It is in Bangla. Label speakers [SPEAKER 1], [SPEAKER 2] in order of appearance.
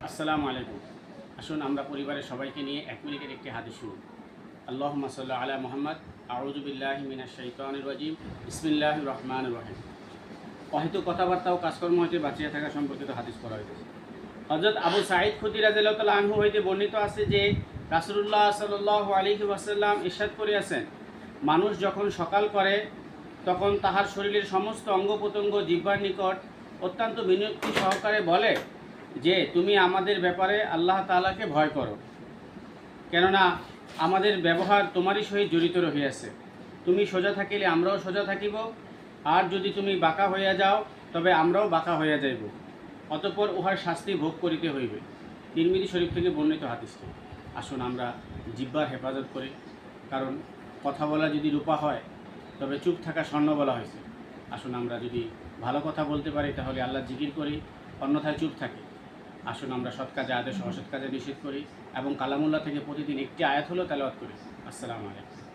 [SPEAKER 1] আসসালামু আলাইকুম। আসুন আমরা পরিবারের সবাইকে নিয়ে ১ মিনিটের একটি হাদিস শুনি। আল্লাহুম্মা সাল্লি আলা মুহাম্মাদ, আউযু বিল্লাহি মিনাশ শাইতানির রাজিম, বিসমিল্লাহির রহমানির রহিম। অহেতুক কথাবার্তা ও কাজকর্ম হইতে বাঁচিয়া থাকা সম্পর্কিত হাদিস পড়া হইতেছে। হযরত আবু সাঈদ খুদরী রাদিয়াল্লাহু তাআলা আনহু হইতে বর্ণিত আছে যে রাসূলুল্লাহ সাল্লাল্লাহু আলাইহি ওয়াসাল্লাম ইরশাদ করিয়াছেন, মানুষ যখন সকাল করে তখন তাহার শরীরের সমস্ত অঙ্গ-প্রত্যঙ্গ জিহ্বার নিকট অত্যন্ত বিনয়ী সহকারে বলে যে, তুমি আমাদের ব্যাপারে আল্লাহ তাআলাকে ভয় করো, কেননা আমাদের ব্যবহার তোমারই সহিত জড়িত রহিয়াছে। তুমি সোজা থাকিলে আমরাও সোজা থাকিব, আর যদি তুমি বাঁকা হইয়া যাও তবে আমরাও বাঁকা হইয়া যাইব, অতঃপর উহার শাস্তি ভোগ করিতে হইবে। তিরমিজি শরীফ থেকে বর্ণিত হাদিসটি। আসুন আমরা জিহ্বার হেফাজত করি, কারণ কথা বলা যদি রূপা হয় তবে চুপ থাকা স্বর্ণ বলা হয়েছে। আসুন আমরা যদি ভালো কথা বলতে পারি তাহলে আল্লাহ জিকির করি, অন্যথায় চুপ থাকি। আসুন আমরা সৎ কাজে আদেশ, অসৎ কাজে নিষেধ করি এবং কালামুল্লাহ থেকে প্রতিদিন একটি আয়াত হলেও তেলাওয়াত করি। আসসালামু আলাইকুম।